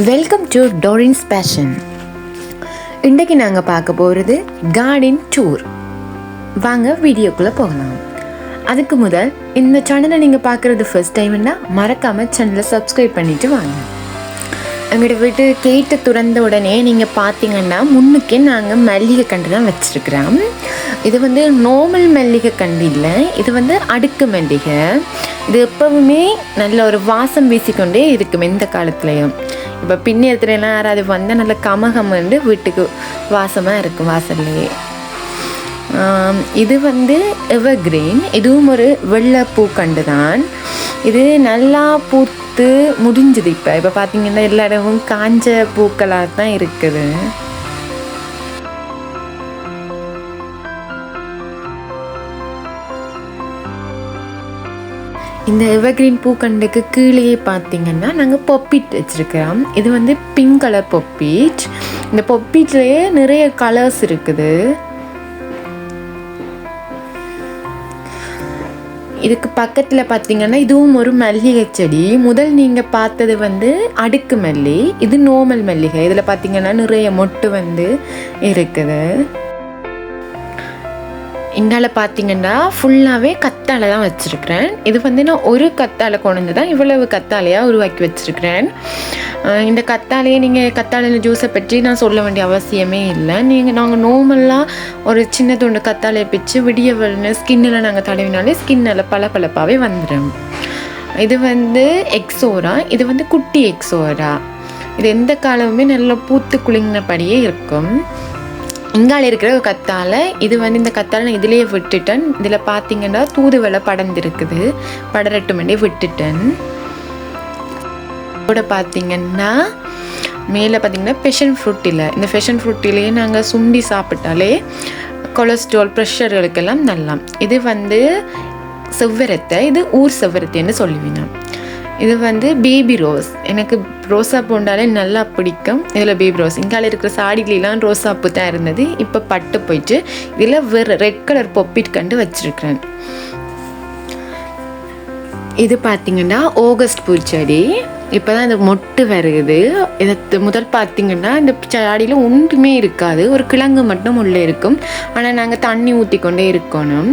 Welcome to டோரின்ஸ் fashion. இன்றைக்கு நாங்கள் பார்க்க போகிறது கார்டன் டூர். வாங்க வீடியோக்குள்ளே போகலாம். அதுக்கு முதல் இந்த சேனலை நீங்கள் பார்க்குறது ஃபர்ஸ்ட் டைம்னா மறக்காமல் சேனலை சப்ஸ்கிரைப் பண்ணிவிட்டு வாங்க. எங்களோட வீட்டு கேட்டு துறந்த உடனே நீங்கள் பார்த்தீங்கன்னா முன்னுக்கே நாங்கள் மல்லிகை கண்டு தான் வச்சுருக்கிறோம். இது வந்து நார்மல் மல்லிகை கண்டு இல்லை, இது வந்து அடுக்கு மல்லிகை. இது எப்பவுமே நல்ல ஒரு வாசம் வீசிக்கொண்டே இருக்கும் எந்த காலத்துலேயும். இப்போ பின்னேரத்துலலாம் யாராவது வந்தால் நல்ல கமகமண்டு வீட்டுக்கு வாசமாக இருக்கும் வாசல்லையே. இது வந்து எவர்கிரீன், இதுவும் ஒரு வெள்ளை பூக்கண்டு தான். இது நல்லா பூத்து முடிஞ்சுது. இப்போ பார்த்தீங்கன்னா எல்லா இடமும் காஞ்ச பூக்களாக தான் இருக்குது. இந்த எவர்கிரீன் பூக்கண்டுக்கு கீழே பார்த்தீங்கன்னா நாங்கள் பொப்பீட் வச்சுருக்கிறோம். இது வந்து பிங்க் கலர் பொப்பீட். இந்த பொப்பீட்லேயே நிறைய கலர்ஸ் இருக்குது. இதுக்கு பக்கத்தில் பார்த்தீங்கன்னா இதுவும் ஒரு மல்லிகை செடி. முதல் நீங்கள் பார்த்தது வந்து அடுக்கு மல்லி, இது நார்மல் மல்லிகை. இதில் பார்த்தீங்கன்னா நிறைய மொட்டு வந்து இருக்குது. இங்கால பார்த்தீங்கன்னா ஃபுல்லாகவே கத்தாழை தான் வச்சுருக்கிறேன். இது வந்து நான் ஒரு கத்தாழை கொண்டு தான் இவ்வளவு கத்தாழையாக உருவாக்கி வச்சுருக்கிறேன். இந்த கத்தாழையை நீங்கள் கத்தாழையில் ஜூஸை பற்றி நான் சொல்ல வேண்டிய அவசியமே இல்லை. நாங்கள் நார்மலாக ஒரு சின்ன துண்டு கத்தாழையை பிச்சு விடிய ஸ்கின்னில் நாங்கள் தடவினாலே ஸ்கின்னில் பளபளப்பாகவே வந்துடும். இது வந்து எக்ஸோரா, இது வந்து குட்டி எக்ஸோரா. இது எந்த காலமுமே நல்லா பூத்து குலுங்கினபடியே இருக்கும். இங்கால இருக்கிற ஒரு கத்தாழை, இது வந்து இந்த கத்தாழை நான் இதிலேயே விட்டுட்டேன். இதில் பார்த்தீங்கன்னா தூதுவளை படர்ந்துருக்குது, படரட்டுமெண்டே விட்டுட்டேன். இதோட பார்த்தீங்கன்னா மேலே பார்த்தீங்கன்னா பெஷன் ஃப்ரூட் இல்லை. இந்த பெஷன் ஃப்ரூட்டிலேயே நாங்கள் சுண்டி சாப்பிட்டாலே கொலஸ்ட்ரால் ப்ரெஷர்களுக்கெல்லாம் நல்லா. இது வந்து செவ்வரத்தை, இது ஊர் செவ்வரத்தைன்னு சொல்லுவீங்க. இது வந்து பேபி ரோஸ். எனக்கு ரோசா பூண்டாலே நல்லா பிடிக்கும். இதில் பேபி ரோஸ். இங்கால இருக்கிற சாடிலாம் ரோசாப்பூ தான் இருந்தது, இப்போ பட்டு போயிட்டு இதில் வேறு ரெட் கலர் பொப்பிட் கண்டு வச்சுருக்கிறேன். இது பார்த்திங்கன்னா ஆகஸ்ட் பூச்செடி. இப்போ தான் இந்த மொட்டு வருகுது. இதை முதல் பார்த்திங்கன்னா இந்த செடியில் ஒன்றுமே இருக்காது, ஒரு கிழங்கு மட்டும் உள்ளே இருக்கும். ஆனால் நாங்கள் தண்ணி ஊற்றி கொண்டே இருக்கணும்.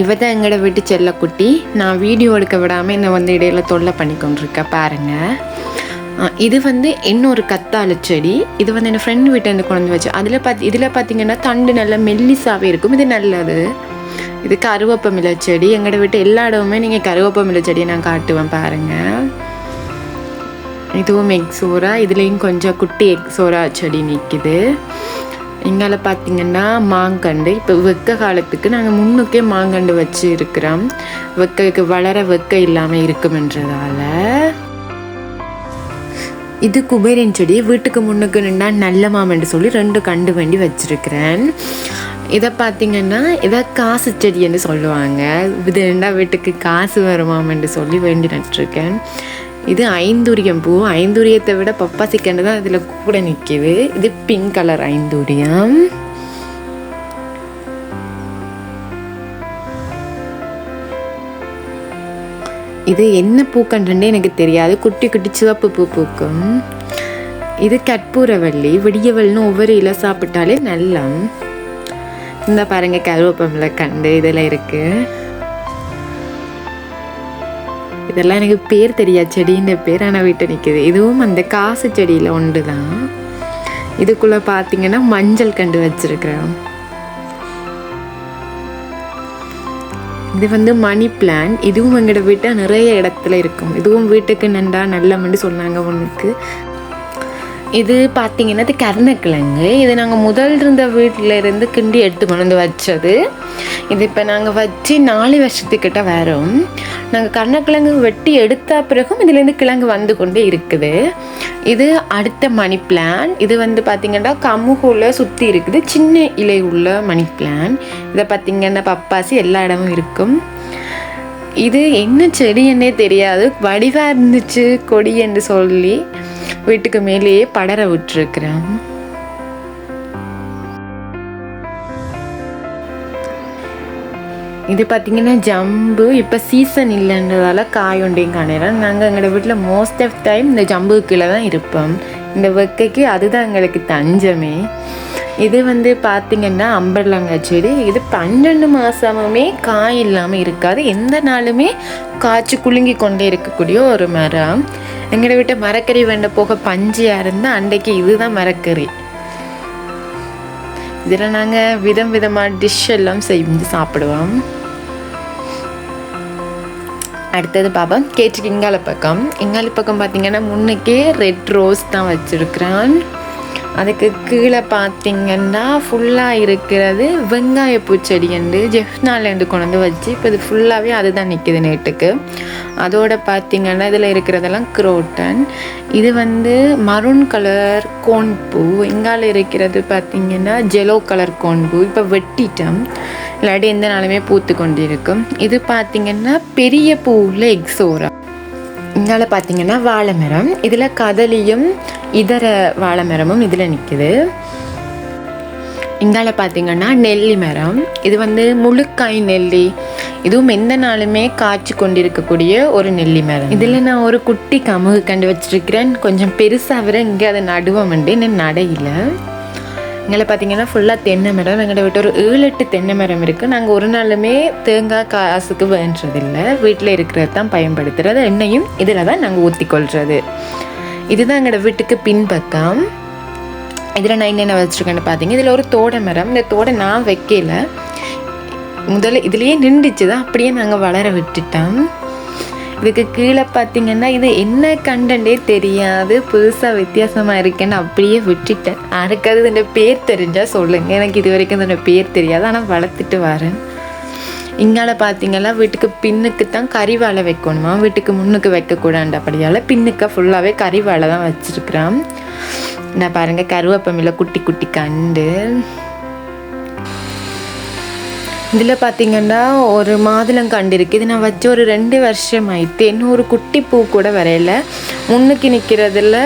இவ தான் எங்களோட வீட்டு செல்லக்குட்டி. நான் வீடியோ எடுக்க விடாமல் என்னை வந்து இடையில தொல்லை பண்ணி கொண்டிருக்கேன் பாருங்கள். இது வந்து இன்னொரு கத்தாழை செடி. இது வந்து என் ஃப்ரெண்டு வீட்டிலேருந்து கொண்டு வச்சு இதில் பார்த்தீங்கன்னா தண்டு நல்லா மெல்லிசாவே இருக்கும். இது நல்லது. இது கருவேப்பமிலை செடி. எங்களோட வீட்டு எல்லா இடமுமே நீங்கள் கருவேப்பமிலை செடியை நான் காட்டுவேன் பாருங்கள். இதுவும் எக்ஸோரா. இதுலேயும் கொஞ்சம் குட்டி எக்ஸோரா செடி நிற்கிது. இங்கால பார்த்தீங்கன்னா மாங்கண்டு. இப்போ வெக்க காலத்துக்கு நாங்கள் முன்னுக்கே மாங்கண்டு வச்சு இருக்கிறோம், வெக்கைக்கு வளர வெக்கை இல்லாமல் இருக்குமென்றதால. இது குபேரன் செடி. வீட்டுக்கு முன்னுக்கு நின்றா நல்ல மாமென்று சொல்லி 2 கண்டு வேண்டி வச்சுருக்கிறேன். இதை பார்த்தீங்கன்னா இதை காசு செடின்னு சொல்லுவாங்க. இது ரெண்டா வீட்டுக்கு காசு வருமாமென்று சொல்லி வேண்டி நட்டுருக்கேன். இது ஐந்தூரியம் பூ. ஐந்தூரியத்தை விட பப்பாசி கண்டு தான் இதில் கூட நிற்கிது. இது பிங்க் கலர் ஐந்தூரியம். இது என்ன பூக்கண்டுன்னே எனக்கு தெரியாது, குட்டி குட்டி சிவப்பு பூ பூக்கும். இது கற்பூரவள்ளி. விடியவள்னு ஒவ்வொரு இலை சாப்பிட்டாலே நல்லா. இந்த பாருங்க கருவேப்பமிலை கண்டு இதில் இருக்குது. இதெல்லாம் எனக்கு பேர் தெரியாது, செடியின் பேர். ஆனால் வீட்டை நிற்கிது. இதுவும் அந்த காசு செடியில் ஒன்று தான். இதுக்குள்ளே பார்த்தீங்கன்னா மஞ்சள் கண்டு வச்சுருக்கிறோம். இது வந்து மணி பிளான்ட். இதுவும் எங்களோட வீட்டில் நிறைய இடத்துல இருக்கும். இதுவும் வீட்டுக்கு நன்றா நல்லமன்னு சொன்னாங்க ஒன்றுக்கு. இது பார்த்தீங்கன்னா இது கருணக்கிழங்கு. இது நாங்கள் முதல் இருந்த வீட்டில் இருந்து கிண்டி எடுத்து கொண்டு வந்து வச்சது. இது இப்போ நாங்கள் வச்சு 4 வருஷத்துக்கிட்ட வரும். நாங்கள் கருணக்கிழங்கு வெட்டி எடுத்த பிறகும் இதுலேருந்து கிழங்கு வந்து கொண்டே இருக்குது. இது அடுத்த மணி பிளான்ட். இது வந்து பார்த்திங்கன்னா கமுகுல சுற்றி இருக்குது, சின்ன இலை உள்ள மணி பிளான்ட். இதை பார்த்திங்கன்னா பப்பாசி எல்லா இடமும் இருக்கும். இது என்ன செடி என்னே தெரியாது, வடிவாக இருந்துச்சு கொடி என்று சொல்லி வீட்டுக்கு மேலேயே படர விட்டுருக்குறேன். இது பார்த்திங்கன்னா ஜம்பு இப்போ சீசன் இல்லைன்றதால காய் ஒன்றையும் காணிடுறோம். நாங்கள் எங்களோட வீட்டில் மோஸ்ட் ஆஃப் டைம் இந்த ஜம்பு கீழே தான் இருப்போம். இந்த வெக்கைக்கு அதுதான் எங்களுக்கு தஞ்சமே. இது பார்த்திங்கன்னா அம்பர்லாங்காய் செடி. இது 12 மாதமுமே காய் இல்லாமல் இருக்காது. எந்த நாளுமே காய்ச்சி குலுங்கி கொண்டே இருக்கக்கூடிய ஒரு மரம். எங்களோட வீட்டை மரக்கறி வேண்ட போக பஞ்சியாக இருந்தால் அன்றைக்கு இதுதான் மரக்கறி. இதில் நாங்கள் விதமாக டிஷ் எல்லாம் செஞ்சு சாப்பிடுவோம். அடுத்தது பாப்போம் கேட்டுக்கு இங்கால பக்கம் பார்த்திங்கன்னா முன்னுக்கே ரெட் ரோஸ் தான் வச்சுருக்குறான். அதுக்கு கீழே பார்த்திங்கன்னா ஃபுல்லாக இருக்கிறது வெங்காய பூச்செடி ஜெஃப்னாலேருந்து கொண்டு வச்சு இப்போ இது ஃபுல்லாகவே அதுதான் நிற்கிது நேட்டுக்கு. அதோட பார்த்திங்கன்னா இதில் இருக்கிறதெல்லாம் குரோட்டன். இது மரூன் கலர் கோன்பூ. இங்கால இருக்கிறது பார்த்திங்கன்னா ஜெலோ கலர் கோன்பூ. இப்போ வெட்டிட்டோம், இல்லாட்டி எந்த நாளுமே பூத்து கொண்டு இருக்கும். இது பார்த்திங்கன்னா பெரிய பூவில் எக்ஸோரா. இங்கால பார்த்திங்கன்னா வாழை மரம். இதில் கதலியும் இதர வாழை மரமும் இதில் நிற்குது. இங்கால பார்த்திங்கன்னா நெல்லி மரம். இது முழுக்காய் நெல்லி. இதுவும் எந்த நாளுமே காய்ச்சி கொண்டிருக்கக்கூடிய ஒரு நெல்லி மரம். இதில் நான் ஒரு குட்டி கமுகு கண்டு வச்சிருக்கிறேன். கொஞ்சம் பெருசாக வர இங்கே அதை நடுவோம் இன்னும் நடையில. இங்கே பார்த்திங்கன்னா ஃபுல்லாக தென்னை மரம். எங்கள்கிட்ட விட்டு ஒரு 7-8 தென்னை மரம் இருக்குது. நாங்கள் ஒரு நாளுமே தேங்காய் காசுக்கு வேண்டதில்லை, வீட்டில் இருக்கிறது தான் பயன்படுத்துகிறது. எண்ணெயும் இதில் தான் நாங்கள் ஊற்றிக்கொள்கிறது. இதுதான் எங்களோட வீட்டுக்கு பின்பக்கம். இதில் நான் என்னென்ன வச்சுருக்கேன்னு பார்த்தீங்க, இதில் ஒரு தோடை மரம். இந்த தோடை நான் வைக்கல, முதல்ல இதுலேயே நின்றுச்சு தான், அப்படியே நாங்கள் வளர விட்டுட்டோம். இதுக்கு கீழே பார்த்திங்கன்னா இது என்ன கண்டே தெரியாது, புதுசாக வித்தியாசமாக இருக்கேன்னு அப்படியே விட்டுட்டேன். யாருக்காவது இதோட பேர் தெரிஞ்சால் சொல்லுங்கள், எனக்கு இது வரைக்கும் இதோட பேர் தெரியாது, ஆனால் வளர்த்துட்டு வரேன். இங்கால பார்த்திங்கன்னா வீட்டுக்கு பின்னுக்கு தான் கறிவாழை வைக்கணுமா, வீட்டுக்கு முன்னுக்கு வைக்கக்கூடாது. அப்படியால் பின்னுக்கு ஃபுல்லாகவே கறிவாழை தான் வச்சுருக்குறேன். நான் பாருங்கள் கருவேப்பமில்ல குட்டி குட்டி கண்டு. இதில் பார்த்திங்கன்னா ஒரு மாதுளங்கண்டு இருக்குது. இது நான் வச்சு ஒரு 2 வருஷம் ஆயிடுத்து. இன்னும் ஒரு குட்டி பூ கூட வரையில. முன்னுக்கு நிற்கிறதுல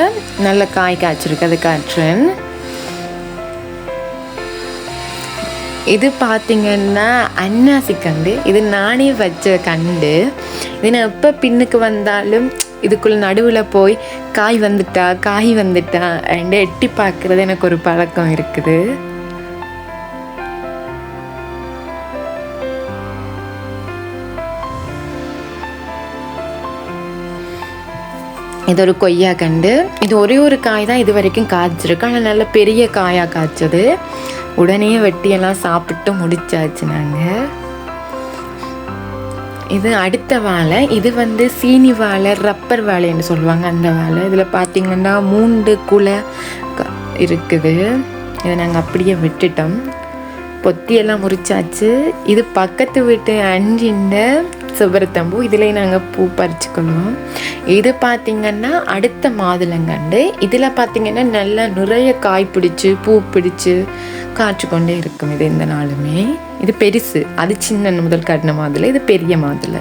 நல்ல காய் காய்ச்சிருக்கு, அது காய்ச்சுறேன். இது பார்த்திங்கன்னா அன்னாசி கண்டு. இது நானே வச்ச கண்டு. இது நான் எப்போ பின்னுக்கு வந்தாலும் இதுக்குள்ள நடுவில் போய் காய் வந்துட்டா எட்டி பார்க்குறது எனக்கு ஒரு பழக்கம் இருக்குது. இது ஒரு கொய்யா கண்டு. இது ஒரே ஒரு காய் தான் இது வரைக்கும் காய்ச்சிருக்கு, ஆனால் நல்ல பெரிய காயாக காய்ச்சது. உடனே வெட்டியெல்லாம் சாப்பிட்டு முடிச்சாச்சு நாங்கள். இது அடுத்த வாழை. இது சீனி வாழை, ரப்பர் வாழைன்னு சொல்லுவாங்க அந்த வாழை. இதில் பார்த்திங்கன்னா 3 குலை இருக்குது. இதை நாங்கள் அப்படியே விட்டுட்டோம், பொத்தியெல்லாம் முறிச்சாச்சு. இது பக்கத்து வீட்டு அஞ்சின்ற சுபரத்தம்பூ. இதில் நாங்கள் பூ பறிச்சுக்கொள்வோம். இது பார்த்திங்கன்னா அடுத்த மாதுளங்கண்டு. இதில் பார்த்திங்கன்னா நல்லா நிறைய காய் பிடிச்சி பூ பிடிச்சி காய்ச்சி கொண்டே இருக்கும் இது எந்த நாளுமே. இது பெருசு, அது சின்ன முதல் காட்டின மாதுளை, இது பெரிய மாதுளை.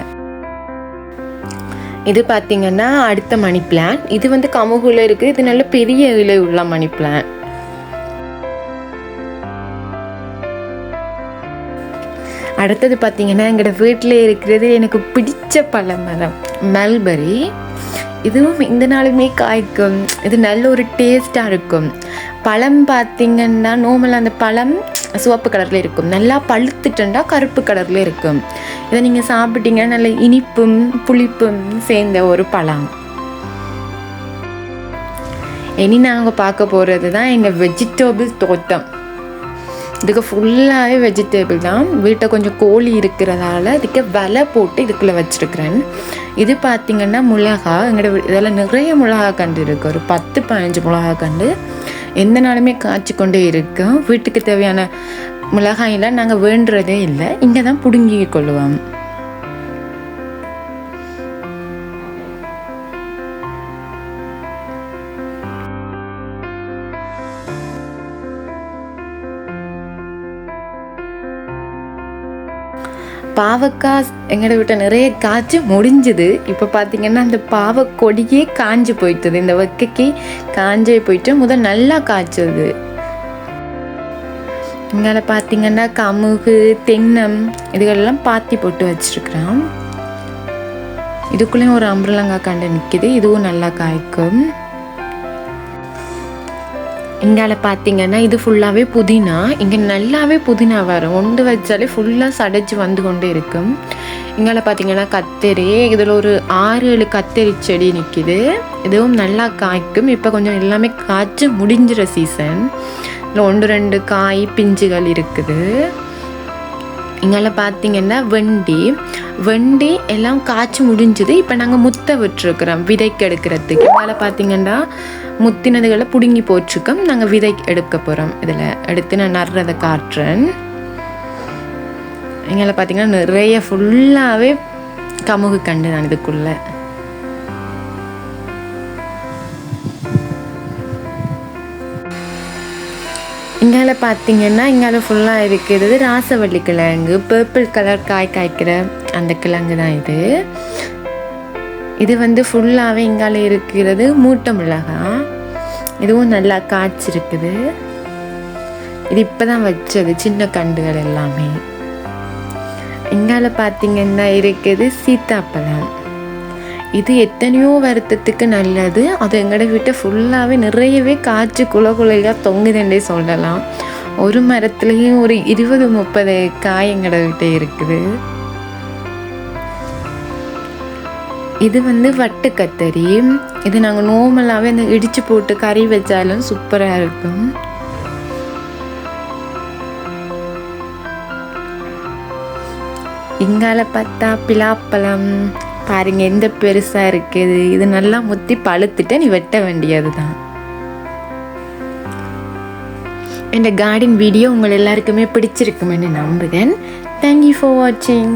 இது பார்த்திங்கன்னா அடுத்த மணி பிளான். இது கமுகுல இருக்குது. இது நல்ல பெரிய இலை உள்ள மணி பிளான். அடுத்தது பார்த்திங்கன்னா எங்களோட வீட்டில் இருக்கிறது எனக்கு பிடிச்ச பழமரம் மல்பரி. இதுவும் இந்த நாளுமே காய்க்கும். இது நல்ல ஒரு டேஸ்ட்டாக இருக்கும். பழம் பார்த்திங்கன்னா நார்மலாக அந்த பழம் சிவப்பு கலரில் இருக்கும், நல்லா பழுத்துட்டா கருப்பு கலரில் இருக்கும். இதை நீங்கள் சாப்பிட்டீங்கன்னா நல்ல இனிப்பும் புளிப்பும் சேர்ந்த ஒரு பழம். இனி நாங்கள் பார்க்க போகிறது தான் எங்கள் வெஜிடபிள் தோட்டம். இதுக்கு ஃபுல்லாகவே வெஜிடபிள் தான். வீட்டை கொஞ்சம் கோழி இருக்கிறதால இதுக்கு விலை போட்டு இதுக்குள்ளே வச்சுருக்கிறேன். இது பார்த்திங்கன்னா மிளகா. எங்களோட இதெல்லாம் நிறைய மிளகா கண்டு இருக்குது, ஒரு 10-15 மிளகா கண்டு எந்த நாளுமே காய்ச்சி கொண்டே இருக்கும். வீட்டுக்கு தேவையான மிளகாயெல்லாம் நாங்கள் வேண்டுறதே இல்லை, இங்கே தான் பிடுங்கி கொள்ளுவோம். பாவக்காய் எங்களோட வீட்டை நிறைய காய்ச்சி முடிஞ்சுது. இப்போ பார்த்திங்கன்னா அந்த பாவக்கொடியே காஞ்சி போயிட்டுது. இந்த வெக்கைக்கு காஞ்சே போயிட்டு முதல் நல்லா காய்ச்சது. இங்கே பார்த்தீங்கன்னா கமுகு தென்னம் இதுகளெல்லாம் பாத்தி போட்டு வச்சிருக்கிறோம். இதுக்குள்ளேயும் ஒரு அம்பரலங்காய் கண்டு நிற்கிது. இதுவும் நல்லா காய்க்கும். இங்கால பார்த்தீங்கன்னா இது ஃபுல்லாகவே புதினா. இங்கே நல்லாவே புதினா வரும். ஒன்று வச்சாலே ஃபுல்லாக சடைச்சு வந்து கொண்டே இருக்கும். இங்கால பார்த்தீங்கன்னா கத்தரி. இதில் ஒரு 6-7 கத்தரி செடி நிற்கிது. இதுவும் நல்லா காய்க்கும். இப்போ கொஞ்சம் எல்லாமே காய்ச்சி முடிஞ்சிற சீசன். இல்லை 1-2 காய் பிஞ்சுகள் இருக்குது. இங்கால பார்த்தீங்கன்னா வெண்டி எல்லாம் காய்ச்சி முடிஞ்சுது. இப்போ நாங்கள் முத்தை விட்டுருக்குறோம் விதைக்கு எடுக்கிறதுக்கு. இங்கால பார்த்தீங்கன்னா முத்தினதுகளை பிடுங்கி போட்டிருக்கோம். நாங்கள் விதை எடுக்க போகிறோம். இதில் எடுத்து நான் நடுறதை காட்டுறேன். இங்கே பார்த்தீங்கன்னா நிறைய ஃபுல்லாகவே கமுகு கண்டு நான் இதுக்குள்ள. இங்கால பார்த்தீங்கன்னா இங்கால ஃபுல்லாக இருக்கிறது ராசவள்ளி கிழங்கு. பர்பிள் கலர் காய் காய்க்கிற அந்த கிழங்கு தான் இது. இது வந்து ஃபுல்லாகவே இங்கால இருக்கிறது மூட்டை மிளகாய். இதுவும் நல்லா காய்ச்சிருக்குது. இது இப்போ தான் வச்சது சின்ன கண்டுகள் எல்லாமே. இங்கால பார்த்தீங்கன்னா இருக்குது சீத்தாப்பழம். இது எத்தனையோ வருத்தத்துக்கு நல்லது. அது எங்களோட வீட்டை ஃபுல்லாகவே நிறையவே காய்ச்சி குலையாக தொங்குதுன்றே சொல்லலாம். ஒரு மரத்துலேயும் ஒரு 20-30 காய் எங்களோட வீட்டை இருக்குது. இது வந்து வட்டு கத்தரி. இது நாங்கள் நார்மலாகவே அந்த இடித்து போட்டு கறி வச்சாலும் சூப்பராக இருக்கும். இங்கால பார்த்தா பிலாப்பழம் பாருங்க எந்த பெருசாக இருக்குது. இது நல்லா முத்தி பழுத்துட்டு நீ வெட்ட வேண்டியது தான். இந்த கார்டன் வீடியோ உங்கள் எல்லாருக்குமே பிடிச்சிருக்குமென்னு நம்புகிறேன். தேங்க்யூ ஃபார் வாட்சிங்.